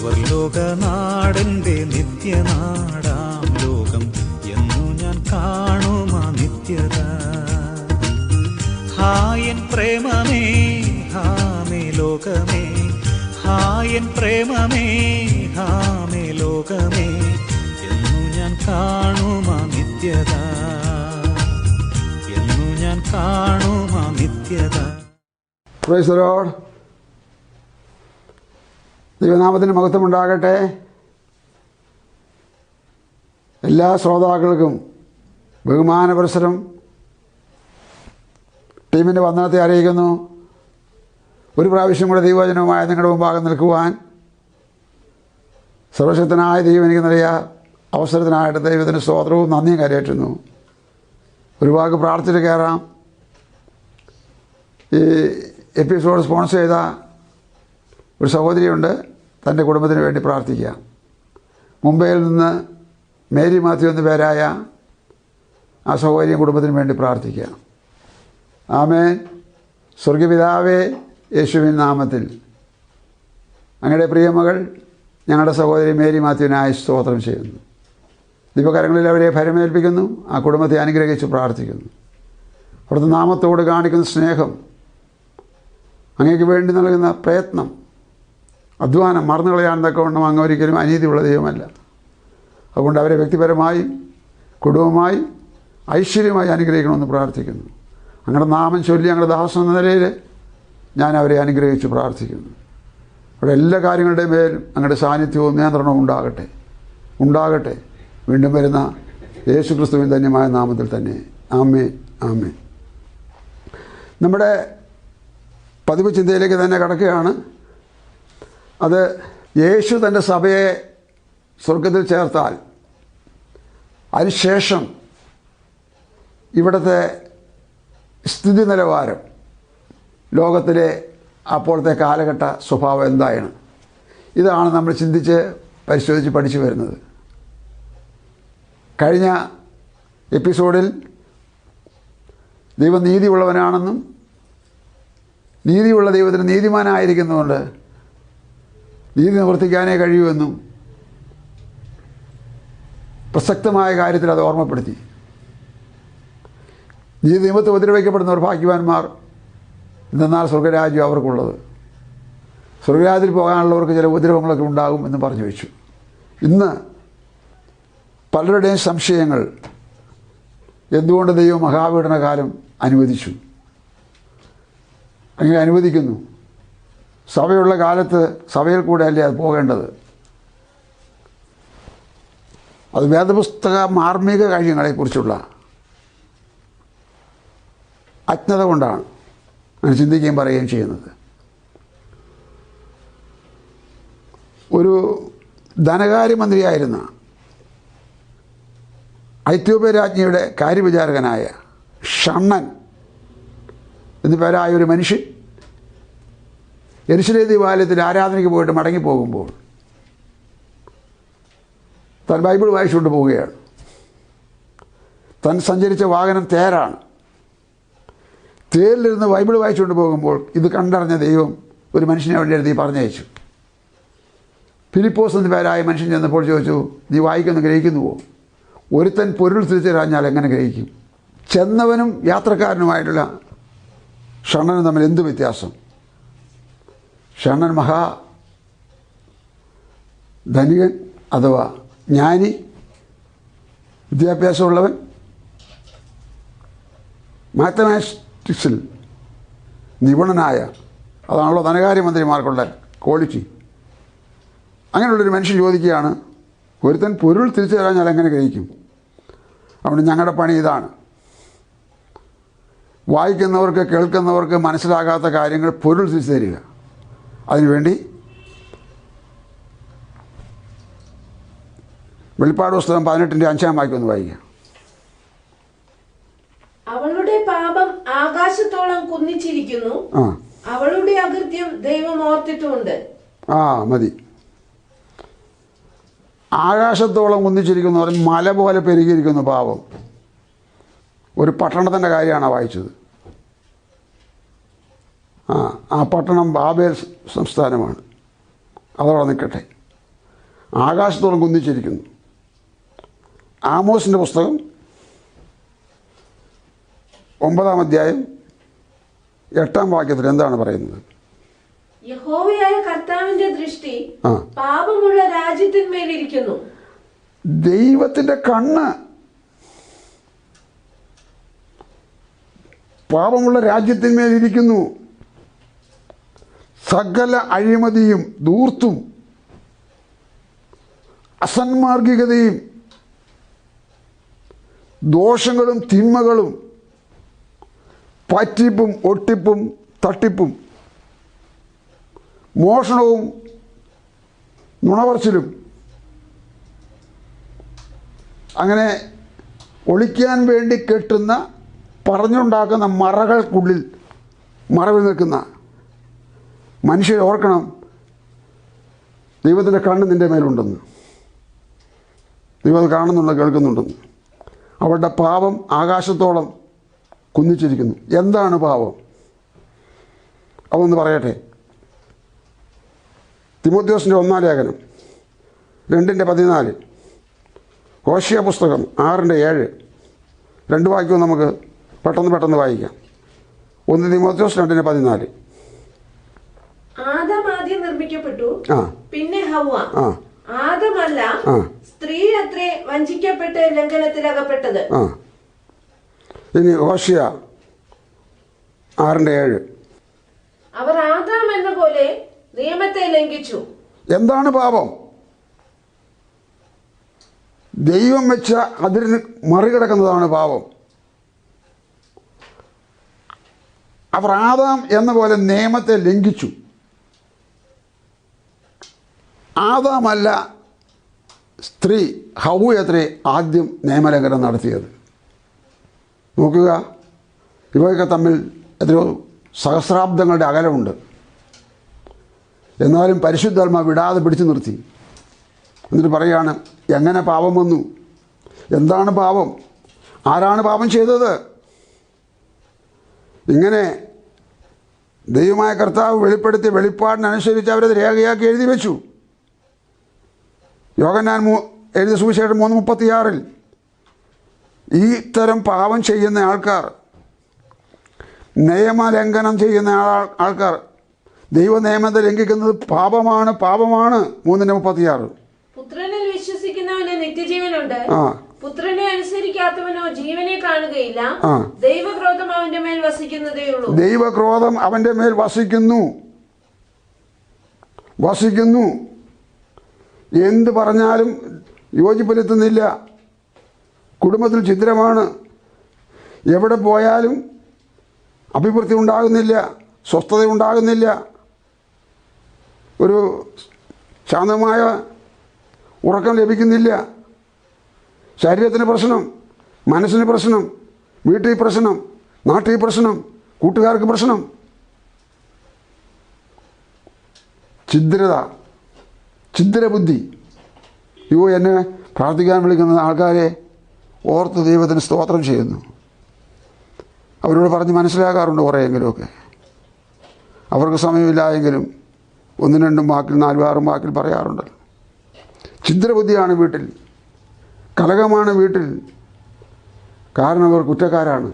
സ്വർലോകനാടന്റെ നിത്യനാടാം ലോകം എന്നു ഞാൻ കാണുമാ നിത്യത. ഹായൻ പ്രേമമേ ഹാമേ ലോകമേ, ഹായൻ പ്രേമമേ ഹാമേ ലോകമേ എന്നു ഞാൻ കാണുമാ നിത്യത, എന്നു ഞാൻ കാണുമാ നിത്യത. Praise the Lord. ദൈവനാമത്തിന് മഹത്വമുണ്ടാകട്ടെ. എല്ലാ ശ്രോതാക്കൾക്കും ബഹുമാനപുരസ്സരം ടീമിൻ്റെ വന്ദനത്തെ അറിയിക്കുന്നു. ഒരു പ്രാവശ്യം കൂടെ ദൈവവചനവുമായി നിങ്ങളുടെ മുമ്പാകെ നിൽക്കുവാൻ സർവശക്തനായ ദൈവം എനിക്ക് നൽകിയ അവസരത്തിനായിട്ട് ദൈവത്തിന് സ്തോത്രവും നന്ദിയും കരയേറ്റുന്നു. ഒരു വാക്ക് പ്രാർത്ഥിച്ച് കയറാം. ഈ എപ്പിസോഡ് സ്പോൺസർ ചെയ്ത ഒരു സഹോദരിയുണ്ട്, തൻ്റെ കുടുംബത്തിന് വേണ്ടി പ്രാർത്ഥിക്കുക. മുംബൈയിൽ നിന്ന് മേരി മാത്യു എന്ന പേരായ ആ സഹോദരിയും കുടുംബത്തിന് വേണ്ടി പ്രാർത്ഥിക്കുക. ആമേൻ. സ്വർഗപിതാവേ, യേശുവിൻ നാമത്തിൽ അങ്ങയുടെ പ്രിയമകൾ ഞങ്ങളുടെ സഹോദരി മേരി മാത്യുവിനായി സ്തോത്രം ചെയ്യുന്നു. ദൈവകരങ്ങളിൽ അവരെ ഭരമേൽപ്പിക്കുന്നു. ആ കുടുംബത്തെ അനുഗ്രഹിച്ച് പ്രാർത്ഥിക്കുന്നു. അവിടുത്തെ നാമത്തോട് കാണിക്കുന്ന സ്നേഹം, അങ്ങേക്ക് വേണ്ടി നൽകുന്ന പ്രയത്നം, അധ്വാനം മറന്നു കളയാൻ തക്കവണ്ണം അങ്ങ് ഒരിക്കലും അനീതിയുള്ള ദൈവമല്ല. അതുകൊണ്ട് അവരെ വ്യക്തിപരമായും കുടുംബമായും ഐശ്വര്യമായി അനുഗ്രഹിക്കണമെന്ന് പ്രാർത്ഥിക്കുന്നു. അങ്ങയുടെ നാമം ചൊല്ലി ഞങ്ങളുടെ ദാസൻ എന്ന നിലയിൽ ഞാൻ അവരെ അനുഗ്രഹിച്ച് പ്രാർത്ഥിക്കുന്നു. അവിടെ എല്ലാ കാര്യങ്ങളുടെയും മേലും അങ്ങയുടെ സാന്നിധ്യവും നിയന്ത്രണവും ഉണ്ടാകട്ടെ. വീണ്ടും വരുന്ന യേശു ക്രിസ്തുവിൻ ധന്യമായ നാമത്തിൽ തന്നെ. ആമേൻ, ആമേൻ. നമ്മുടെ പതിവ് ചിന്തയിലേക്ക് തന്നെ കടക്കുകയാണ്. അത് യേശു തൻ്റെ സഭയെ സ്വർഗത്തിൽ ചേർത്താൽ അതിനുശേഷം ഇവിടുത്തെ സ്ഥിതി നിലവാരം, ലോകത്തിലെ അപ്പോഴത്തെ കാലഘട്ട സ്വഭാവം എന്തായാണ്, ഇതാണ് നമ്മൾ ചിന്തിച്ച് പരിശോധിച്ച് പഠിച്ചു വരുന്നത്. കഴിഞ്ഞ എപ്പിസോഡിൽ ദൈവം നീതിയുള്ളവനാണെന്നും നീതിയുള്ള ദൈവത്തിന് നീതിമാനായിരിക്കുന്നതുകൊണ്ട് നീതി നിവർത്തിക്കാനേ കഴിയുമെന്നും പ്രസക്തമായ കാര്യത്തിൽ അത് ഓർമ്മപ്പെടുത്തി. നീതി നിയമത്തെ ഉപദ്രവിക്കപ്പെടുന്നവർ ഭാഗ്യവാന്മാർ, എന്നാൽ സ്വർഗരാജ്യം അവർക്കുള്ളത്. സ്വർഗരാജ്യത്തിൽ പോകാനുള്ളവർക്ക് ചില ഉപദ്രവങ്ങളൊക്കെ ഉണ്ടാകും എന്ന് പറഞ്ഞു വെച്ചു. ഇന്ന് പലരുടെയും സംശയങ്ങൾ, എന്തുകൊണ്ട് ദൈവം മഹാപീഡനകാലം അനുവദിച്ചു, അങ്ങനെ അനുവദിക്കുന്നു? സഭയുള്ള കാലത്ത് സഭയിൽ കൂടെ അല്ലേ അത് പോകേണ്ടത്? അത് വേദപുസ്തക മാർമിക കാര്യങ്ങളെക്കുറിച്ചുള്ള അജ്ഞത കൊണ്ടാണ് അങ്ങനെ ചിന്തിക്കുകയും പറയുകയും ചെയ്യുന്നത്. ഒരു ധനകാര്യമന്ത്രിയായിരുന്ന ഐത്യോപ്യ രാജ്ഞിയുടെ കാര്യവിചാരകനായ ഷണ്ണൻ എന്നു പേരായ ഒരു മനുഷ്യൻ യെരുശലേം ദേവാലയത്തിൽ ആരാധനയ്ക്ക് പോയിട്ട് മടങ്ങിപ്പോകുമ്പോൾ താൻ ബൈബിൾ വായിച്ചുകൊണ്ട് പോവുകയാണ്. താൻ സഞ്ചരിച്ച വാഹനം തേരാണ്. തേരിലിരുന്ന് ബൈബിൾ വായിച്ചുകൊണ്ട് പോകുമ്പോൾ ഇത് കണ്ടറിഞ്ഞ ദൈവം ഒരു മനുഷ്യനെ അവിടെ എഴുതി പറഞ്ഞയച്ചു. ഫിലിപ്പോസ് എന്ന പേരായ മനുഷ്യൻ ചെന്നപ്പോൾ ചോദിച്ചു, നീ വായിക്കുന്നു ഗ്രഹിക്കുന്നുവോ? ഒരുത്തൻ പൊരുൾ തിരിച്ചറിഞ്ഞാൽ എങ്ങനെ ഗ്രഹിക്കും? ചെന്നവനും യാത്രക്കാരനുമായിട്ടുള്ള ഷണ്ണനും തമ്മിൽ എന്ത് വ്യത്യാസം? ഷണ്ണൻ ധനികൻ അഥവാ ജ്ഞാനി, വിദ്യാഭ്യാസമുള്ളവൻ, മാത്തമാറ്റിക്സിൽ നിപുണനായ, അതാണല്ലോ ധനകാര്യമന്ത്രിമാർക്കുള്ള ക്വാളിറ്റി. അങ്ങനെയുള്ളൊരു മനുഷ്യൻ ചോദിക്കുകയാണ്, ഒരുത്തൻ പൊരുൾ തിരിച്ചു തരാഞ്ഞാൽ എങ്ങനെ ഗ്രഹിക്കും? അതുകൊണ്ട് ഞങ്ങളുടെ പണി ഇതാണ്, വായിക്കുന്നവർക്ക് കേൾക്കുന്നവർക്ക് മനസ്സിലാകാത്ത കാര്യങ്ങൾ പൊരുൾ തിരിച്ചു തരിക. അതിനുവേണ്ടി വെളിപ്പാട് പുസ്തകം 18:5 ഒന്ന് വായിക്കുക. അവളുടെ പാപം ആകാശത്തോളം കുന്നിച്ചിരിക്കുന്നു, അവളുടെ അകൃത്യം ദൈവം ഓർത്തിട്ടുമുണ്ട്. മതി. ആകാശത്തോളം കുന്നിച്ചിരിക്കുന്നു പറഞ്ഞ് മല പോലെ പെരുകിയിരിക്കുന്നു പാപം. ഒരു പട്ടണത്തിൻ്റെ കാര്യമാണ് വായിച്ചത്. ആ പട്ടണം ബാബേൽ സംസ്ഥാനമാണ്. അതവിടെ നിൽക്കട്ടെ. ആകാശത്തോളം കുന്നിച്ചിരിക്കുന്നു. ആമോസിൻ്റെ പുസ്തകം 9-ാം അധ്യായം 8-ാം വാക്യത്തിൽ എന്താണ് പറയുന്നത്? യഹോവയായ കർത്താവിന്റെ ദൃഷ്ടി ആ. പാപമുള്ള രാജ്യത്തിന്മേലിരിക്കുന്നു. ദൈവത്തിൻ്റെ കണ്ണ് പാപമുള്ള രാജ്യത്തിന്മേലിരിക്കുന്നു. സകല അഴിമതിയും ധൂർത്തും അസന്മാർഗികതയും ദോഷങ്ങളും തിന്മകളും പറ്റിപ്പും ഒട്ടിപ്പും തട്ടിപ്പും മോഷണവും നുണപറച്ചിലും അങ്ങനെ ഒളിക്കാൻ വേണ്ടി കെട്ടുന്ന പറഞ്ഞുണ്ടാക്കുന്ന മറകൾക്കുള്ളിൽ മറവിൽ നിൽക്കുന്ന മനുഷ്യരെ ഓർക്കണം, ദൈവത്തിൻ്റെ കണ്ണ് നിൻ്റെ മേലുണ്ടെന്ന്. ദൈവം അത് കാണുന്നുണ്ട്, കേൾക്കുന്നുണ്ടെന്ന്. അവരുടെ പാപം ആകാശത്തോളം കുന്നിച്ചിരിക്കുന്നു. എന്താണ് പാപം? അതൊന്ന് പറയട്ടെ. തിമോഥെയോസിൻ്റെ 1-ാം ലേഖനം 2:14, ഹോശിയ പുസ്തകം 6:7, 2 വാക്യവും നമുക്ക് പെട്ടെന്ന് വായിക്കാം. 1 തിമോഥെയോസ് 2:14. ആദം ആദ്യം നിർമ്മിക്കപ്പെട്ടു, ആ പിന്നെ ഹവ്വ. ആ ആദമല്ല, ആ സ്ത്രീ അത്രേ വഞ്ചിക്കപ്പെട്ട് ലംഘനത്തിലകപ്പെട്ടത്. ആ ഇനി ഹോശിയ 6:7. അവർ ആദാം എന്ന പോലെ നിയമത്തെ ലംഘിച്ചു. എന്താണ് പാപം? ദൈവം വെച്ച അതിന് മറികടക്കുന്നതാണ് പാപം. അവർ ആദാം എന്ന പോലെ നിയമത്തെ ലംഘിച്ചു. ആദാമല്ല, സ്ത്രീ ഹവ്വയത്രേ ആദ്യം നിയമലംഘനം നടത്തിയത്. നോക്കുക, ഇവയൊക്കെ തമ്മിൽ എത്രയോ സഹസ്രാബ്ദങ്ങളുടെ അകലമുണ്ട്. എന്നാലും പരിശുദ്ധാത്മാവ് വിടാതെ പിടിച്ചു നിർത്തി. എന്നിട്ട് പറയുകയാണ്, എങ്ങനെ പാപം വന്നു? എന്താണ് പാപം? ആരാണ് പാപം ചെയ്തത്? ഇങ്ങനെ ദൈവമായ കർത്താവ് വെളിപ്പെടുത്തിയ വെളിപ്പാടിനനുസരിച്ച് അവരത് രേഖയാക്കി എഴുതി വെച്ചു. യോഹന്നാൻ എഴുതിയ സുവിശേഷം 3:36 ഈ തരം പാപം ചെയ്യുന്ന ആൾക്കാർ, നിയമലംഘനം ചെയ്യുന്ന ആൾക്കാർ, ദൈവ നിയമത്തെ ലംഘിക്കുന്നത് പാപമാണ് 3:36. പുത്രനിൽ വിശ്വസിക്കുന്നവന് നിത്യജീവനുണ്ട്, ആ പുത്രനെ അനുസരിക്കാത്തവനോ ജീവനെ കാണുകയില്ല. ആ ദൈവക്രോധം അവന്റെ മേൽ വസിക്കുന്നതേയുള്ളൂ. ദൈവക്രോധം അവൻ്റെ മേൽ വസിക്കുന്നു. എന്ത് പറഞ്ഞാലും യോജിപ്പിലെത്തുന്നില്ല. കുടുംബത്തിൽ ഛിദ്രമാണ്. എവിടെ പോയാലും അഭിവൃദ്ധി ഉണ്ടാകുന്നില്ല, സ്വസ്ഥത ഉണ്ടാകുന്നില്ല, ഒരു ശാന്തമായ ഉറക്കം ലഭിക്കുന്നില്ല. ശരീരത്തിന് പ്രശ്നം, മനസ്സിന് പ്രശ്നം, വീട്ടിൽ പ്രശ്നം, നാട്ടിൽ പ്രശ്നം, കൂട്ടുകാർക്ക് പ്രശ്നം. ഛിദ്രബുദ്ധി. എന്നെ പ്രാർത്ഥിക്കാൻ വിളിക്കുന്ന ആൾക്കാരെ ഓർത്ത് ദൈവത്തിന് സ്തോത്രം ചെയ്യുന്നു. അവരോട് പറഞ്ഞ് മനസ്സിലാക്കാറുണ്ട് കുറേയെങ്കിലുമൊക്കെ. അവർക്ക് സമയമില്ലായെങ്കിലും 1-2 വാക്കിൽ 4-6 വാക്കിൽ പറയാറുണ്ടല്ലോ. ഛിദ്രബുദ്ധിയാണ് വീട്ടിൽ, കലഹമാണ് വീട്ടിൽ. കാരണം അവർ കുറ്റക്കാരാണ്.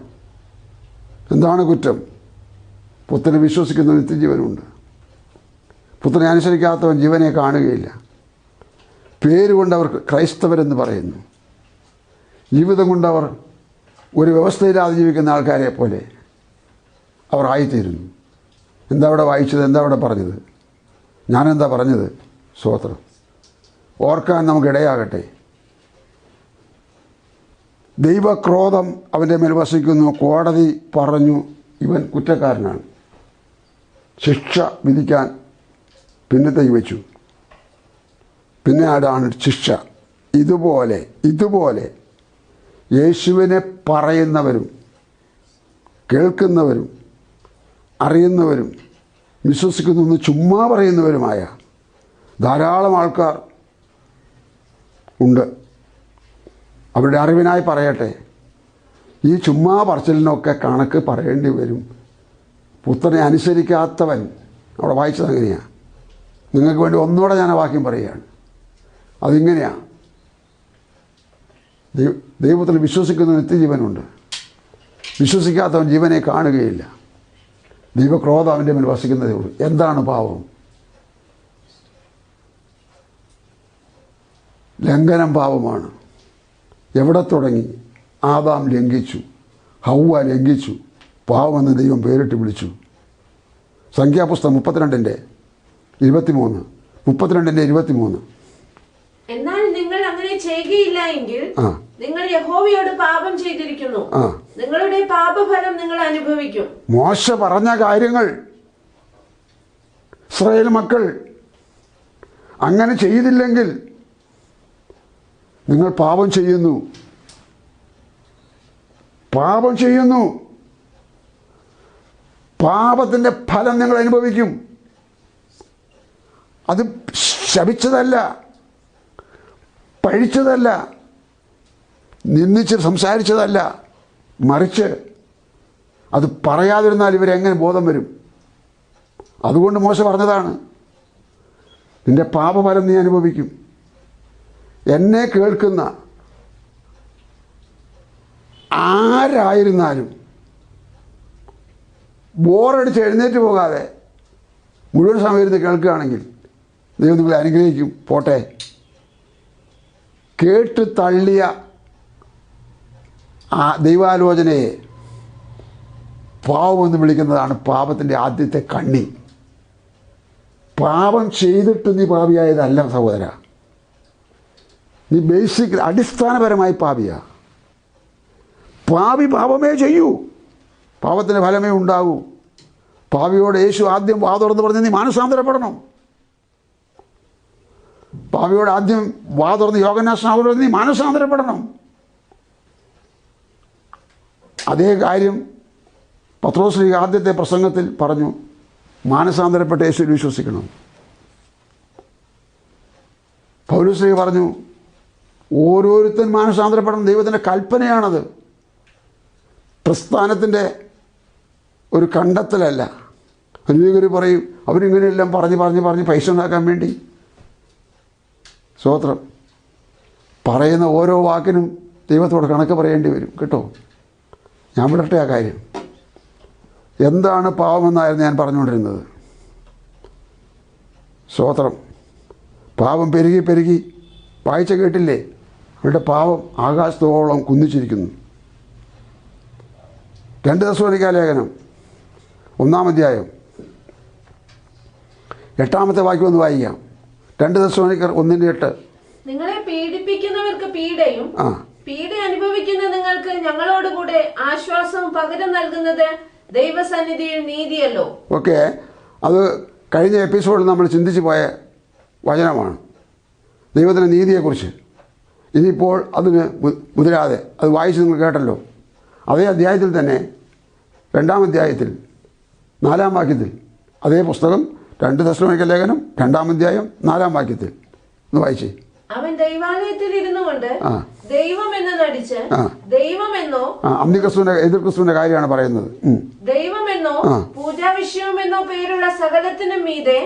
എന്താണ് കുറ്റം? പുത്രനെ വിശ്വസിക്കുന്ന നിത്യജീവനുണ്ട്. പുത്രനെ അനുസരിക്കാത്തവൻ ജീവനെ കാണുകയില്ല. പേരുകൊണ്ട് അവർ ക്രൈസ്തവരെന്ന് പറയുന്നു. ജീവിതം കൊണ്ടവർ ഒരു വ്യവസ്ഥയില്ലാതെ ജീവിക്കുന്ന ആൾക്കാരെ പോലെ അവർ ആയിത്തീരുന്നു. എന്താ അവിടെ വായിച്ചത്? എന്താ അവിടെ പറഞ്ഞത്? ഞാനെന്താ പറഞ്ഞത്? സ്തോത്രം. ഓർക്കാൻ നമുക്കിടയാകട്ടെ. ദൈവക്രോധം അവൻ്റെ മേൽ വസിക്കുന്നു. കോടതി പറഞ്ഞു ഇവൻ കുറ്റക്കാരനാണ്. ശിക്ഷ വിധിക്കാൻ പിന്നത്തേക്ക് വെച്ചു. പിന്നെ ആടാണ് ശിക്ഷ. ഇതുപോലെ യേശുവിനെ പറയുന്നവരും കേൾക്കുന്നവരും അറിയുന്നവരും വിശ്വസിക്കുന്നു ചുമ്മാ പറയുന്നവരുമായ ധാരാളം ആൾക്കാർ ഉണ്ട്. അവരുടെ അറിവിനായി പറയട്ടെ, ഈ ചുമ്മാ പറച്ചിലിനൊക്കെ കണക്ക് പറയേണ്ടി വരും. പുത്രനെ അനുസരിക്കാത്തവൻ, അവിടെ വായിച്ചത് അങ്ങനെയാണ്. നിങ്ങൾക്ക് വേണ്ടി ഒന്നുകൂടെ ഞാൻ ആ വാക്യം പറയുകയാണ്. അതിങ്ങനെയാണ്. ദൈവത്തിൽ വിശ്വസിക്കുന്ന നിത്യജീവനുണ്ട്. വിശ്വസിക്കാത്തവൻ ജീവനെ കാണുകയില്ല. ദൈവക്രോധം അവൻ്റെ മേൽ വസിക്കുന്നതേ ഉള്ളൂ. എന്താണ് പാപം? ലംഘനം പാപമാണ്. എവിടെ തുടങ്ങി? ആദാം ലംഘിച്ചു, ഹൗവ ലംഘിച്ചു, പാവമെന്ന് ദൈവം പേരിട്ട് വിളിച്ചു. സംഖ്യാപുസ്തകം 32:23, 32:23. എന്നാൽ നിങ്ങൾ അങ്ങനെ ചെയ്യുകയില്ല എങ്കിൽ നിങ്ങൾ യഹോവയോട് പാപം ചെയ്തിരിക്കുന്നു, നിങ്ങളുടെ പാപഫലം നിങ്ങൾ അനുഭവിക്കും. മോശ പറഞ്ഞ കാര്യങ്ങൾ ഇസ്രായേൽ മക്കൾ അങ്ങനെ ചെയ്തില്ലെങ്കിൽ നിങ്ങൾ പാപം ചെയ്യുന്നു, പാപം ചെയ്യുന്നു. പാപത്തിൻ്റെ ഫലം നിങ്ങൾ അനുഭവിക്കും. അത് ശപിച്ചതല്ല, പഴിച്ചതല്ല, നിന്ദിച്ച് സംസാരിച്ചതല്ല, മറിച്ച് അത് പറയാതിരുന്നാൽ ഇവരെങ്ങനെ ബോധം വരും? അതുകൊണ്ട് മോശ പറഞ്ഞതാണ്, നിന്റെ പാപഫലം നീ അനുഭവിക്കും. എന്നെ കേൾക്കുന്ന ആരായിരുന്നാലും ബോറടിച്ച് എഴുന്നേറ്റ് പോകാതെ മുഴുവൻ സമയം ഇരുന്ന് കേൾക്കുകയാണെങ്കിൽ ദൈവം നിങ്ങളെ അനുഗ്രഹിക്കും. പോട്ടെ. കേട്ട് തള്ളിയ ആ ദൈവാലോചനയെ പാവമെന്ന് വിളിക്കുന്നതാണ് പാപത്തിൻ്റെ ആദ്യത്തെ കണ്ണി. പാപം ചെയ്തിട്ട് നീ പാപിയായതല്ല സഹോദര, നീ ബേസിക് അടിസ്ഥാനപരമായി പാപിയാ. പാപി പാപമേ ചെയ്യൂ, പാപത്തിൻ്റെ ഫലമേ ഉണ്ടാകൂ. പാപിയോട് യേശു ആദ്യം വാതുറന്ന് പറഞ്ഞ് നീ മാനസാന്തരപ്പെടണം. പാപിയോട് ആദ്യം വാതുറന്ന് യോഹന്നാൻ നീ മാനസാന്തരപ്പെടണം. അതേ കാര്യം പത്രോസ് ആദ്യത്തെ പ്രസംഗത്തിൽ പറഞ്ഞു, മാനസാന്തരപ്പെട്ട യേശുവിൽ വിശ്വസിക്കണം. പൗലോസ് പറഞ്ഞു, ഓരോരുത്തൻ മാനസാന്തരപ്പെടണം. ദൈവത്തിൻ്റെ കൽപ്പനയാണത്, പ്രസ്ഥാനത്തിൻ്റെ ഒരു കണ്ടെത്തലല്ല. അനേകർ പറയും അവരിങ്ങനെയെല്ലാം പറഞ്ഞ് പൈസ ഉണ്ടാക്കാൻ വേണ്ടി. സ്തോത്രം. പറയുന്ന ഓരോ വാക്കിനും ദൈവത്തോട് കണക്ക് പറയേണ്ടി വരും കേട്ടോ. ഞാൻ വിടട്ടെ ആ കാര്യം. എന്താണ് പാവമെന്നായിരുന്നു ഞാൻ പറഞ്ഞുകൊണ്ടിരുന്നത്. സ്തോത്രം. പാവം പെരുകി പെരുകി വായിച്ച കേട്ടില്ലേ? അവരുടെ പാവം ആകാശത്തോളം കുന്നിച്ചിരിക്കുന്നു. 2 തെസ്സലോനിക്ക ലേഖനം 1-ാം അധ്യായം 8-ാമത്തെ വാക്യം ഒന്ന് വായിക്കാം. 2 തെസ്സലോനിക്കർ 1:8. നിങ്ങളെ പീഡിപ്പിക്കുന്നവർക്ക് പീഡയും പീഡ അനുഭവിക്കുന്ന നിങ്ങൾക്ക് ഞങ്ങളോടുകൂടെ ആശ്വാസവും പകരം നൽകുന്നത് ദൈവസന്നിധിയിൽ നീതിയല്ലോ. ഓക്കെ, അത് കഴിഞ്ഞ എപ്പിസോഡിൽ നമ്മൾ ചിന്തിച്ചു പോയ വചനമാണ്, ദൈവത്തിൻ്റെ നീതിയെക്കുറിച്ച്. ഇനിയിപ്പോൾ അതിന് മുതിരാതെ അത് വായിച്ച് നിങ്ങൾ കേട്ടല്ലോ. അതേ അധ്യായത്തിൽ തന്നെ 2-ാം അധ്യായത്തിൽ 4-ാം വാക്യത്തിൽ, അതേ പുസ്തകം 2 തെസ്സലോനിക്ക ലേഖനം 2-ാം അധ്യായം 4-ാം വാക്യത്തിൽ ഒന്ന് വായിച്ചേ. അവൻ ദൈവാലയത്തിൽ ഇരുന്നു കൊണ്ട് ദൈവമെന്ന് നടിച്ച് ദൈവമെന്നോ, അന്ത്യക്രിസ്തുവിന്റെ എതിർ ക്രിസ്തുവിന്റെ കാര്യമാണ് പറയുന്നത്, ദൈവമെന്നോ പൂജാവിഷയമെന്നോ പേരുള്ള സകലത്തിനും മീതെ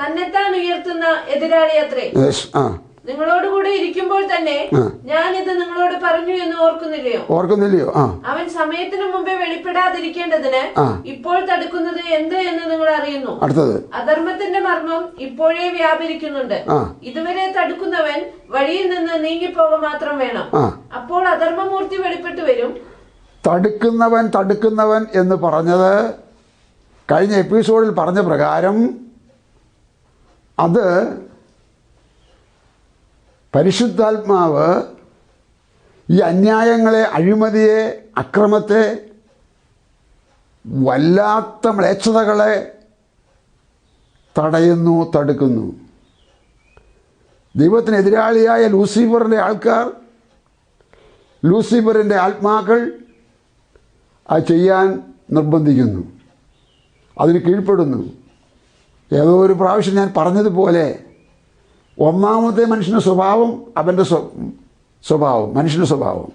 തന്നെത്താൻ ഉയർത്തുന്ന എതിരാളി അത്രേ. നിങ്ങളോടുകൂടെ ഇരിക്കുമ്പോൾ തന്നെ ഞാനിത് നിങ്ങളോട് പറഞ്ഞു എന്ന് ഓർക്കുന്നില്ലയോ? അവൻ സമയത്തിനു മുമ്പേ വെളിപ്പെടാതിരിക്കേണ്ടതിന് ഇപ്പോൾ തടുക്കുന്നത് എന്ത് എന്ന് നിങ്ങൾ അറിയുന്നു. അധർമ്മത്തിന്റെ മർമ്മം ഇപ്പോഴേ വ്യാപരിക്കുന്നുണ്ട്. ഇതുവരെ തടുക്കുന്നവൻ വഴിയിൽ നിന്ന് നീങ്ങിപ്പോക മാത്രം വേണം. അപ്പോൾ അധർമ്മമൂർത്തി വെളിപ്പെട്ടു വരും. തടുക്കുന്നവൻ എന്ന് പറഞ്ഞത് കഴിഞ്ഞ എപ്പിസോഡിൽ പറഞ്ഞ പ്രകാരം അത് പരിശുദ്ധാത്മാവ് ഈ അന്യായങ്ങളെ, അഴിമതിയെ, അക്രമത്തെ, വല്ലാത്ത മ്ലേച്ഛതകളെ തടുക്കുന്നു. ദൈവത്തിനെതിരാളിയായ ലൂസിഫറിൻ്റെ ആൾക്കാർ, ലൂസിഫറിൻ്റെ ആത്മാക്കൾ അത് ചെയ്യാൻ നിർബന്ധിക്കുന്നു, അതിന് കീഴ്പ്പെടുന്നു. ഏതോ ഒരു പ്രാവശ്യം ഞാൻ പറഞ്ഞതുപോലെ, ഒന്നാമത്തെ മനുഷ്യൻ്റെ സ്വഭാവം അവൻ്റെ സ്വഭാവം, മനുഷ്യൻ്റെ സ്വഭാവം.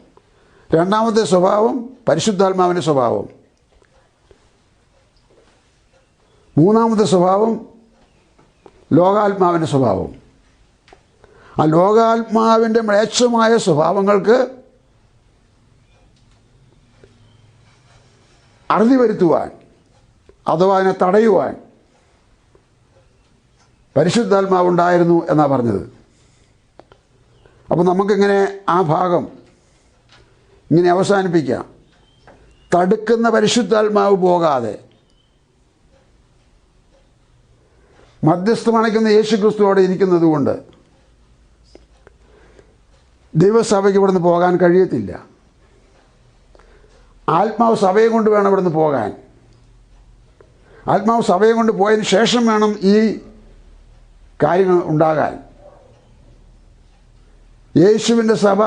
രണ്ടാമത്തെ സ്വഭാവം പരിശുദ്ധാത്മാവിൻ്റെ സ്വഭാവം. മൂന്നാമത്തെ സ്വഭാവം ലോകാത്മാവിൻ്റെ സ്വഭാവം. ആ ലോകാത്മാവിൻ്റെ മ്ലേച്ഛമായ സ്വഭാവങ്ങൾക്ക് അറുതി വരുത്തുവാൻ അഥവാ അതിനെ തടയുവാൻ പരിശുദ്ധാത്മാവുണ്ടായിരുന്നു എന്നാണ് പറഞ്ഞത്. അപ്പോൾ നമുക്കിങ്ങനെ ആ ഭാഗം ഇങ്ങനെ അവസാനിപ്പിക്കാം. തടുക്കുന്ന പരിശുദ്ധാത്മാവ് പോകാതെ മധ്യസ്ഥമണയ്ക്കുന്ന യേശു ക്രിസ്തുവോടെ ഇരിക്കുന്നത് കൊണ്ട് ദൈവസഭയ്ക്ക് ഇവിടുന്ന് പോകാൻ കഴിയത്തില്ല. ആത്മാവ് സഭയെ കൊണ്ട് വേണം ഇവിടുന്ന് പോകാൻ. ആത്മാവ് സഭയെ കൊണ്ട് പോയതിന് ശേഷം വേണം ഈ കാര്യങ്ങൾ ഉണ്ടാകാൻ. യേശുവിൻ്റെ സഭ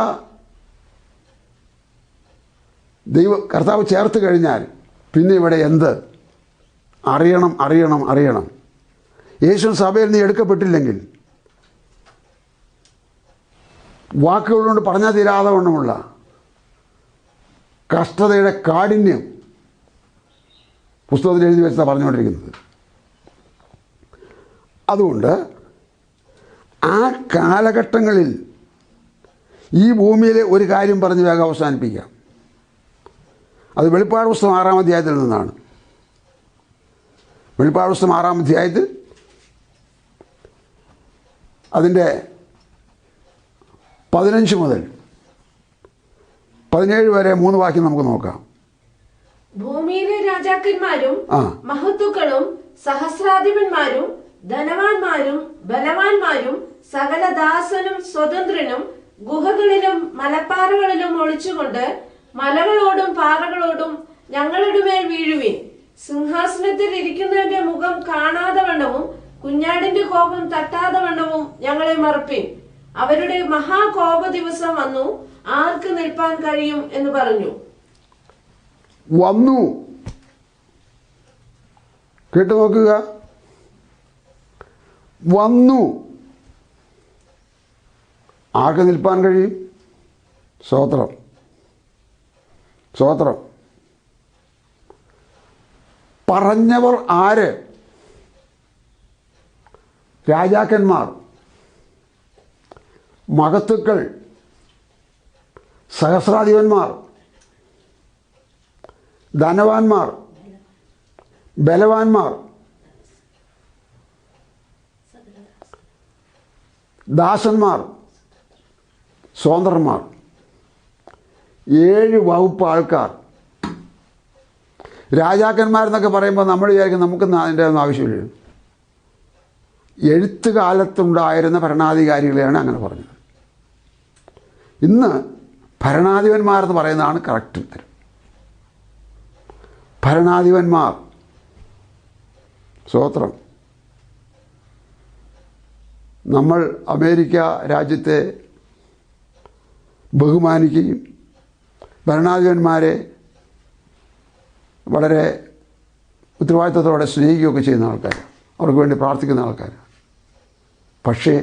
കർത്താവ് ചേർത്ത് കഴിഞ്ഞാൽ പിന്നെ ഇവിടെ എന്ത് അറിയണം അറിയണം അറിയണം. യേശു സഭയിൽ നീ എടുക്കപ്പെട്ടില്ലെങ്കിൽ വാക്കുകളുകൊണ്ട് പറഞ്ഞാൽ തീരാതെ വണ്ണമുള്ള കഷ്ടതയുടെ കാഠിന്യം പുസ്തകത്തിൽ എഴുതി വെച്ചാണ് പറഞ്ഞുകൊണ്ടിരിക്കുന്നത്. അതുകൊണ്ട് ആ കാലഘട്ടങ്ങളിൽ ഈ ഭൂമിയിലെ ഒരു കാര്യം പറഞ്ഞ് വേഗം അവസാനിപ്പിക്കാം. അത് വെളിപ്പാട് പുസ്തകം 6-ാം അധ്യായത്തിൽ നിന്നാണ്. വെളിപ്പാട് പുസ്തകം 6-ാം അധ്യായത്തിൽ അതിൻ്റെ 15 മുതൽ 17 വരെ 3 വാക്യം നമുക്ക് നോക്കാം. ഭൂമിയിലെ രാജാക്കന്മാരും മഹത്തുക്കളും സഹസ്രാധിപന്മാരും ധനവാന്മാരും ബലവാന്മാരും സകല ദാസനും സ്വതന്ത്രനും ഗുഹകളിലും മലപ്പാറകളിലും ഒളിച്ചുകൊണ്ട് മലകളോടും പാറകളോടും ഞങ്ങളുടെ മേൽ വീഴുവിൻ. സിംഹാസനത്തിൽ ഇരിക്കുന്നവന്റെ മുഖം കാണാതെ വണ്ണവും കുഞ്ഞാടിന്റെ കോപം തട്ടാതെ വണ്ണവും ഞങ്ങളെ മറപ്പിൻ. അവരുടെ മഹാകോപ ദിവസം വന്നു, ആർക്ക് നിൽപ്പാൻ കഴിയും എന്ന് പറഞ്ഞു. വന്നു, കേട്ടു നോക്കുക. വന്നു, ആർക്ക് നിൽപ്പാൻ കഴിയും? സ്തോത്രം, സ്തോത്രം. പറഞ്ഞവർ ആര്? രാജാക്കന്മാർ, മഹത്തുക്കൾ, സഹസ്രാധിപന്മാർ, ധനവാന്മാർ, ബലവാന്മാർ, ദാസന്മാർ, സ്വതന്ത്രന്മാർ. 7 വകുപ്പ് ആൾക്കാർ. രാജാക്കന്മാരെന്നൊക്കെ പറയുമ്പോൾ നമ്മൾ വിചാരിക്കും നമുക്കൊന്നും അതിൻ്റെ ഒന്നും ആവശ്യമില്ല. എഴുത്തുകാലത്തുണ്ടായിരുന്ന ഭരണാധികാരികളെയാണ് അങ്ങനെ പറഞ്ഞത്. ഇന്ന് ഭരണാധിപന്മാരെന്ന് പറയുന്നതാണ് കറക്റ്റ് ഉത്തരം. ഭരണാധിപന്മാർ, സ്തോത്രം. നമ്മൾ അമേരിക്ക രാജ്യത്തെ ബഹുമാനിക്കുകയും ഭരണാധിപന്മാരെ വളരെ ഉത്തരവാദിത്തത്തോടെ സ്നേഹിക്കുകയൊക്കെ ചെയ്യുന്ന ആൾക്കാർ, അവർക്ക് വേണ്ടി പ്രാർത്ഥിക്കുന്ന ആൾക്കാർ. പക്ഷേ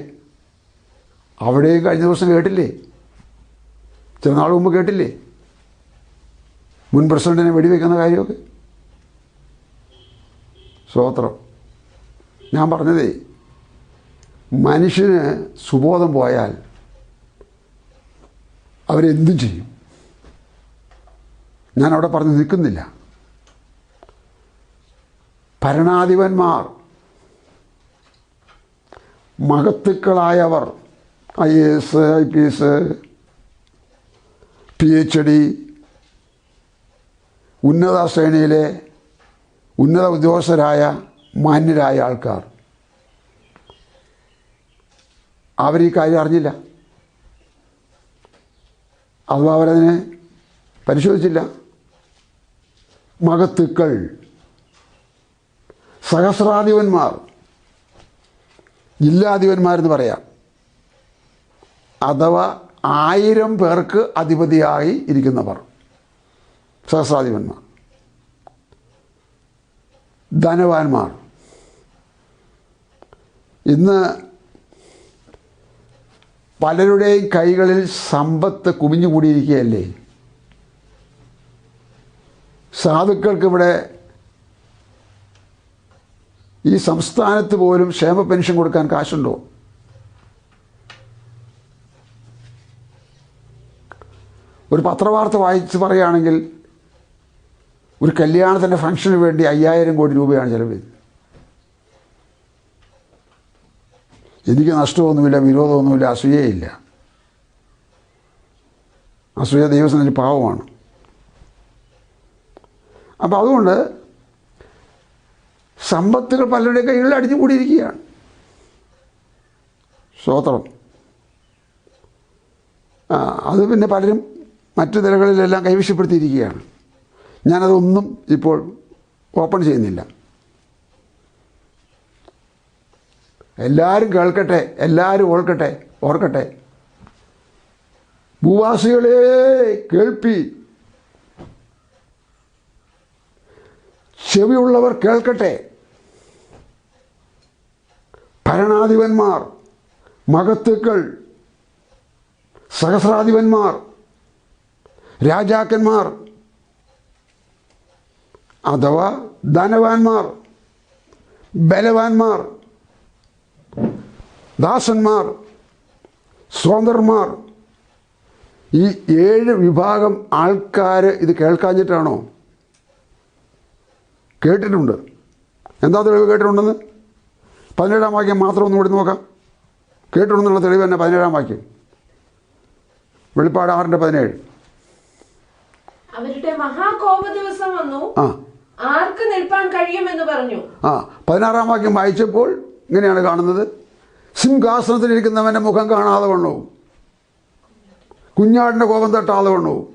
അവിടെയും കഴിഞ്ഞ ദിവസം കേട്ടില്ലേ, ചില നാൾ മുമ്പ് കേട്ടില്ലേ മുൻ പ്രസിഡന്റിനെ വെടിവെക്കുന്ന കാര്യമൊക്കെ? സ്തോത്രം. ഞാൻ പറഞ്ഞതേ, മനുഷ്യന് സുബോധം പോയാൽ അവരെന്തും ചെയ്യും. ഞാനവിടെ പറഞ്ഞ് നിൽക്കുന്നില്ല. ഭരണാധിപന്മാർ, മഹത്തുക്കളായവർ, IAS, IPS, PhD, ഉന്നത ശ്രേണിയിലെ ഉന്നത ഉദ്യോഗസ്ഥരായ മാന്യരായ ആൾക്കാർ, അവർ ഈ കാര്യം അറിഞ്ഞില്ല. അഥവാ അവരതിനെ പരിശോധിച്ചില്ല. മഹത്തുക്കൾ, സഹസ്രാധിപന്മാർ, ജില്ലാധിപന്മാരെന്ന് പറയാം, അഥവാ 1000 പേർക്ക് അധിപതിയായി ഇരിക്കുന്നവർ സഹസ്രാധിപന്മാർ. ധനവാന്മാർ. ഇന്ന് പലരുടെയും കൈകളിൽ സമ്പത്ത് കുമിഞ്ഞുകൂടിയിരിക്കുകയല്ലേ. സാധുക്കൾക്കിവിടെ ഈ സംസ്ഥാനത്ത് പോലും ക്ഷേമ പെൻഷൻ കൊടുക്കാൻ കാശുണ്ടോ? ഒരു പത്രവാർത്ത വായിച്ച് പറയുകയാണെങ്കിൽ ഒരു കല്യാണത്തിൻ്റെ ഫംഗ്ഷന് വേണ്ടി 5000 കോടി രൂപയാണ് ചിലവ് ചെയ്തത്. എനിക്ക് നഷ്ടമൊന്നുമില്ല, വിരോധമൊന്നുമില്ല, അസൂയയില്ല. അസൂയ ദൈവത്തിന് പാവമാണ്. അപ്പോൾ അതുകൊണ്ട് സമ്പത്തുകൾ പലരുടെ കൈകളിൽ അടിഞ്ഞു കൂടിയിരിക്കുകയാണ്. സ്തോത്രം. അത് പിന്നെ പലരും മറ്റു നിലകളിലെല്ലാം കൈവശപ്പെടുത്തിയിരിക്കുകയാണ്. ഞാനതൊന്നും ഇപ്പോൾ ഓപ്പൺ ചെയ്യുന്നില്ല. എല്ലാവരും കേൾക്കട്ടെ, എല്ലാവരും ഓർക്കട്ടെ. ഭൂവാസികളെ കേൾപ്പി, ചെവിയുള്ളവർ കേൾക്കട്ടെ. ഭരണാധിപന്മാർ, മഹത്തുക്കൾ, സഹസ്രാധിപന്മാർ, രാജാക്കന്മാർ അഥവാ ധനവാന്മാർ, ബലവാന്മാർ, ദാസന്മാർ, സ്വതന്ത്രന്മാർ, ഈ 7 വിഭാഗം ആൾക്കാർ ഇത് കേൾക്കാഞ്ഞിട്ടാണോ? കേട്ടിട്ടുണ്ട്. എന്താ തെളിവ് കേട്ടിട്ടുണ്ടെന്ന്? 17-ാം വാക്യം മാത്രം ഒന്ന് കൂടി നോക്കാം. കേട്ടിട്ടുണ്ടെന്നുള്ള തെളിവ് തന്നെ 17-ാം വാക്യം, വെളിപ്പാട് 6:17. അവരുടെ മഹാകോപ ദിവസം വന്നു, ആർക്ക് നിൽപ്പാൻ കഴിയുമെന്ന് പറഞ്ഞു. 16-ാം വാക്യം വായിച്ചപ്പോൾ ഇങ്ങനെയാണ് കാണുന്നത്: സിംഹാസനത്തിലിരിക്കുന്നവൻ്റെ മുഖം കാണാതെ വണ്ണവും കുഞ്ഞാടിൻ്റെ കോപം തട്ടാതെ വണ്ണവും.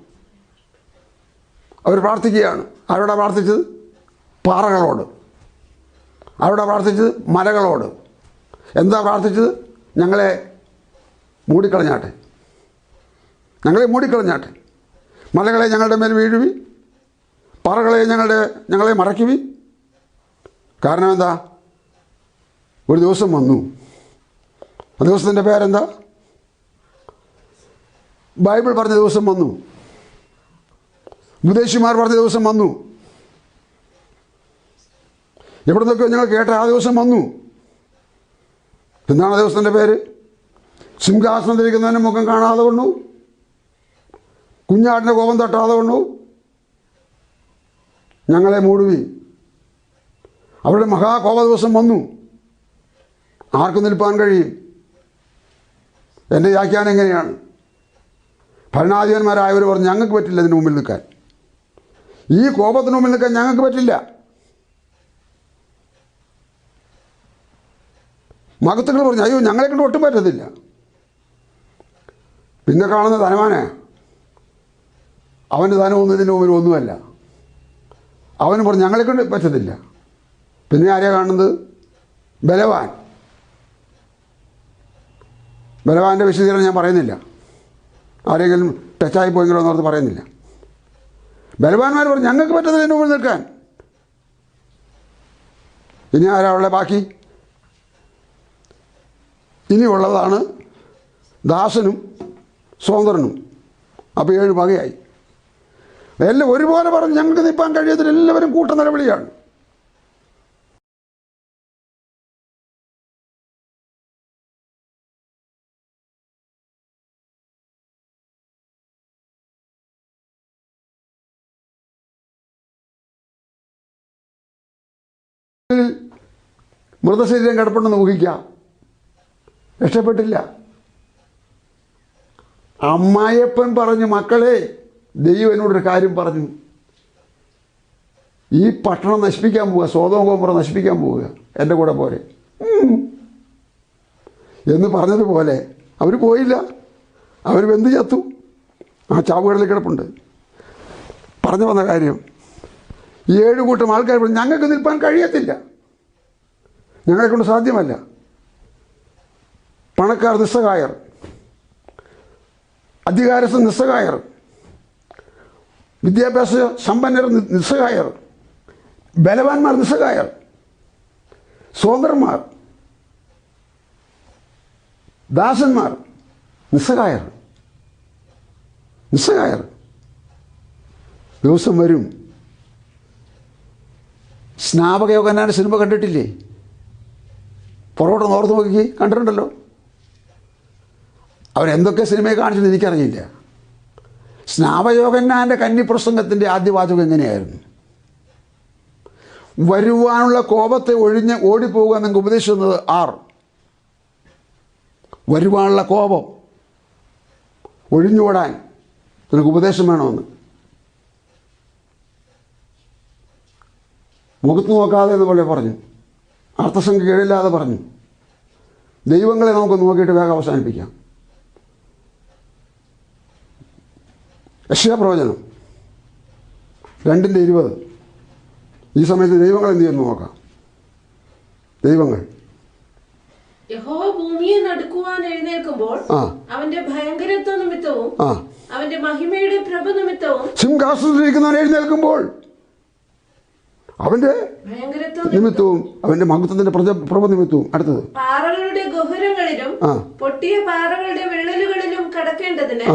അവർ പ്രാർത്ഥിക്കുകയാണ്. ആരോടാ പ്രാർത്ഥിച്ചത്? പാറകളോട്. ആരോടാ പ്രാർത്ഥിച്ചത്? മലകളോട്. എന്താ പ്രാർത്ഥിച്ചത്? ഞങ്ങളെ മൂടിക്കളഞ്ഞാട്ടെ, മലകളെ ഞങ്ങളുടെ മേൽ വീഴുവി, പാറകളെ ഞങ്ങളെ മറയ്ക്കുവി. കാരണം എന്താ? ഒരു ദിവസം വന്നു. ആ ദിവസത്തിൻ്റെ പേരെന്താ? ബൈബിൾ പറഞ്ഞ ദിവസം വന്നു, ഉപദേശിമാർ പറഞ്ഞ ദിവസം വന്നു, എവിടെ നിന്നൊക്കെയോ ഞങ്ങൾ കേട്ട ആ ദിവസം വന്നു. എന്താണ് ആ ദിവസത്തിൻ്റെ പേര്? സിംഹാസനത്തിരിക്കുന്നതിൻ്റെ മുഖം കാണാതെ വണ്ണു, കുഞ്ഞാടിൻ്റെ കോപം തട്ടാതെ വണ്ണു ഞങ്ങളെ മൂടുവി. അവരുടെ മഹാകോപ ദിവസം വന്നു, ആർക്ക് നിൽപ്പാൻ കഴിയും? എൻ്റെ വ്യാഖ്യാനം എങ്ങനെയാണ്? ഭരണാധിപന്മാരായവർ പറഞ്ഞു ഞങ്ങൾക്ക് പറ്റില്ല ഇതിന് മുമ്പിൽ നിൽക്കാൻ, ഈ കോപത്തിന് മുമ്പിൽ നിൽക്കാൻ ഞങ്ങൾക്ക് പറ്റില്ല. മഹത്തുക്കൾ പറഞ്ഞു അയ്യോ ഞങ്ങളെ കൊണ്ട് ഒട്ടും പറ്റത്തില്ല. പിന്നെ കാണുന്ന ധനവാനെ, അവൻ്റെ ധനമൊന്നും ഇതിൻ്റെ മുമ്പിൽ ഒന്നുമല്ല. അവന് പറഞ്ഞു ഞങ്ങളെ കൊണ്ട് പറ്റത്തില്ല. പിന്നെ ആരെയാണ് കാണുന്നത്? ബലവാൻ്റെ വിശദീകരണം ഞാൻ പറയുന്നില്ല, ആരെങ്കിലും ടച്ചായി പോയെങ്കിലോ എന്നോർത്ത് പറയുന്നില്ല. ബലവാന്മാർ പറഞ്ഞു ഞങ്ങൾക്ക് പറ്റത്തില്ല ഇതിൻ്റെ മുമ്പിൽ നിൽക്കാൻ. ഇനി ആരാ ഉള്ളത് ബാക്കി? ഇനിയുള്ളതാണ് ദാസനും സ്വതന്ത്രനും. അപ്പോൾ 7 വകയായി. എല്ലാം ഒരുപോലെ പറഞ്ഞ് ഞങ്ങൾക്ക് നിൽപ്പാൻ കഴിയത്തില്ല. എല്ലാവരും കൂട്ട നിലവിളിയാണ്. മൃതശരീരം കിടപ്പുണ്ടെന്ന് ഊഹിക്കാം, രക്ഷപ്പെട്ടില്ല. അമ്മായപ്പൻ പറഞ്ഞു മക്കളെ ദൈവം എന്നോടൊരു കാര്യം പറഞ്ഞു, ഈ പട്ടണം നശിപ്പിക്കാൻ പോവുക, സോദോം ഗോമോറ നശിപ്പിക്കാൻ പോവുക, എൻ്റെ കൂടെ പോരെ എന്ന് പറഞ്ഞതുപോലെ അവർ പോയില്ല. അവർ വെന്ത് ചത്തു, ആ ചാവുകടലിൽ കിടപ്പുണ്ട്. പറഞ്ഞു വന്ന കാര്യം, 7 കൂട്ടം ആൾക്കാർ പറഞ്ഞു ഞങ്ങൾക്ക് നിൽപ്പാൻ കഴിയത്തില്ല, ഞങ്ങളെക്കൊണ്ട് സാധ്യമല്ല. പണക്കാർ നിസ്സഹായർ, അധികാരസ്ഥ നിസ്സഹായർ, വിദ്യാഭ്യാസ സമ്പന്നർ നിസ്സഹായർ, ബലവാന്മാർ നിസ്സഹായർ, സ്വതന്ത്രന്മാർ, ദാസന്മാർ നിസ്സഹായർ. ദിവസം വരും. സ്നാപക യോഹന്നാൻ്റെ സിനിമ കണ്ടിട്ടില്ലേ? പുറകോട്ട് നോർത്ത് നോക്കി കണ്ടിട്ടുണ്ടല്ലോ. അവരെന്തൊക്കെ സിനിമയെ കാണിച്ചെന്ന് എനിക്കറിയില്ല. സ്നാപയോഹന്നാൻ്റെ കന്നിപ്രസംഗത്തിൻ്റെ ആദ്യ വാചകം എങ്ങനെയായിരുന്നു? വരുവാനുള്ള കോപത്തെ ഒഴിഞ്ഞ് ഓടിപ്പോവുക എന്നൊക്കെ ഉപദേശിക്കുന്നത് ആർ? വരുവാനുള്ള കോപം ഒഴിഞ്ഞോടാൻ നിനക്ക് ഉപദേശം വേണമെന്ന്. മുഖത്ത് നോക്കാതെ എന്നപോലെ പറഞ്ഞു, അർത്ഥസംഖ്യ കേടില്ലാതെ പറഞ്ഞു. ദൈവങ്ങളെ നമുക്ക് നോക്കിയിട്ട് വേഗം അവസാനിപ്പിക്കാം. യെശയ്യാപ്രവചനം 2:20. ഈ സമയത്ത് ദൈവങ്ങൾ എന്ത് ചെയ്യുന്നു നോക്കാം. ദൈവങ്ങൾ യഹോവ ഭൂമിയെ നടുക്കുവാൻ എഴുന്നേൽക്കുമ്പോൾ അവന്റെ ഭയങ്കരത്വ നിമിത്തവും അവന്റെ മഹിമയുടെ പ്രഭ നിമിത്തവും, സിംഹാസനത്തിലിരിക്കുന്നവൻ എഴുന്നേൽക്കുമ്പോൾ അവന്റെ നിമിത്തവും അവന്റെ മഹത്വത്തിന്റെ പ്രഭ നിമിത്തവും. അടുത്തത്, പാറകളുടെ ഗഹുരങ്ങളിലും പൊട്ടിയ പാറകളുടെ വിള്ളലുകളിലും കടക്കേണ്ടതിന്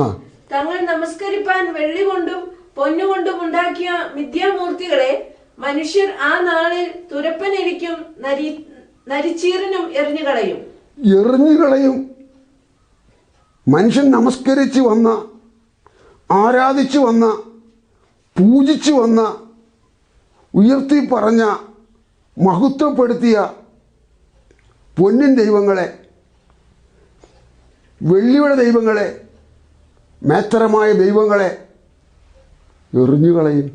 തങ്ങൾ നമസ്കരിപ്പാൻ വെള്ളി കൊണ്ടും പൊന്നുകൊണ്ടും ഉണ്ടാക്കിയ മിഥ്യാമൂർത്തികളെ മനുഷ്യർ ആ നാളിൽ തുരപ്പനിരിക്കും നരിച്ചീറിനും എറിഞ്ഞുകളയും. മനുഷ്യൻ നമസ്കരിച്ച് വന്ന, ആരാധിച്ചു വന്ന, പൂജിച്ചു വന്ന, ഉയർത്തി പറഞ്ഞ, മഹത്വപ്പെടുത്തിയ പൊന്നിൻ ദൈവങ്ങളെ, വെള്ളിയുടെ ദൈവങ്ങളെ, മേത്തരമായ ദൈവങ്ങളെ എറിഞ്ഞുകളയും.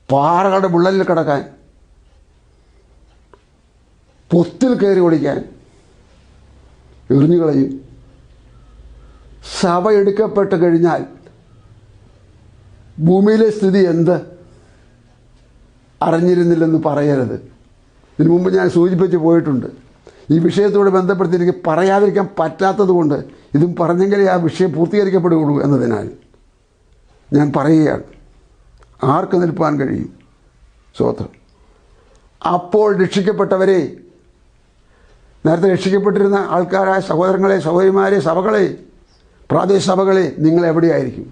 പാറകളുടെ വിള്ളലിൽ കിടക്കാൻ, പൊത്തിൽ കയറി ഓടിക്കാൻ എറിഞ്ഞുകളയും. സഭ എടുക്കപ്പെട്ട് കഴിഞ്ഞാൽ ഭൂമിയിലെ സ്ഥിതി എന്ത് അറിഞ്ഞിരുന്നില്ലെന്ന് പറയരുത്. ഇതിനു മുമ്പ് ഞാൻ സൂചിപ്പിച്ച് പോയിട്ടുണ്ട്. ഈ വിഷയത്തോട് ബന്ധപ്പെടുത്തി എനിക്ക് പറയാതിരിക്കാൻ പറ്റാത്തത് കൊണ്ട് ഇതും പറഞ്ഞെങ്കിലേ ആ വിഷയം പൂർത്തീകരിക്കപ്പെടുകയുള്ളൂ എന്നതിനാൽ ഞാൻ പറയുകയാണ്. ആർക്ക് നിൽപ്പാൻ കഴിയും? സ്തോത്രം. അപ്പോൾ രക്ഷിക്കപ്പെട്ടവരെ, നേരത്തെ രക്ഷിക്കപ്പെട്ടിരുന്ന ആൾക്കാരായ സഹോദരങ്ങളെ, സഹോദരിമാരെ, സഭകളെ, പ്രാദേശിക സഭകളെ, നിങ്ങൾ എവിടെയായിരിക്കും?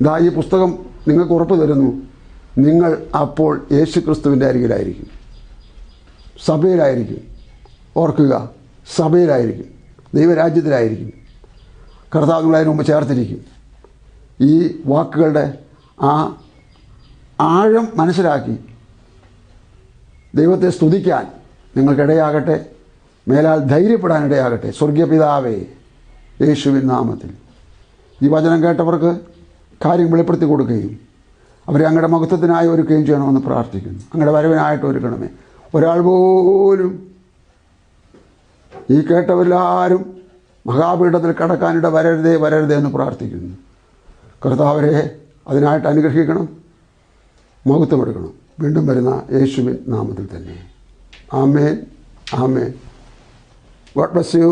ഇതാ ഈ പുസ്തകം നിങ്ങൾക്ക് ഉറപ്പ് തരുന്നു, നിങ്ങൾ അപ്പോൾ യേശുക്രിസ്തുവിൻ്റെ അരികിലായിരിക്കും, സഭയിലായിരിക്കും. ഓർക്കുക, സഭയിലായിരിക്കും, ദൈവരാജ്യത്തിലായിരിക്കും. കർത്താവ് നിങ്ങളതിന് മുമ്പ് ചേർത്തിരിക്കും. ഈ വാക്കുകളുടെ ആ ആഴം മനസ്സിലാക്കി ദൈവത്തെ സ്തുതിക്കാൻ നിങ്ങൾക്കിടയാകട്ടെ. മേലാൽ ധൈര്യപ്പെടാനിടയാകട്ടെ. സ്വർഗീയ പിതാവേ, യേശുവിൻ നാമത്തിൽ ഈ വചനം കേട്ടവർക്ക് കാര്യം വെളിപ്പെടുത്തി കൊടുക്കുകയും അവരെ അങ്ങയുടെ മഹത്വത്തിനായി ഒരുക്കുകയും ചെയ്യണമെന്ന് പ്രാർത്ഥിക്കുന്നു. അങ്ങയുടെ വരവിനായിട്ട് ഒരുക്കണമേ. ഒരാൾ പോലും, ഈ കേട്ടവരെല്ലാവരും മഹാപീഠത്തിൽ കടക്കാനിട വരരുതേ എന്ന് പ്രാർത്ഥിക്കുന്നു. കർത്താവരെ അതിനായിട്ട് അനുഗ്രഹിക്കണം, മഹത്വമെടുക്കണം. വീണ്ടും വരുന്ന യേശുവിൻ നാമത്തിൽ തന്നെ. ആമേൻ, ആമേൻ. God bless U.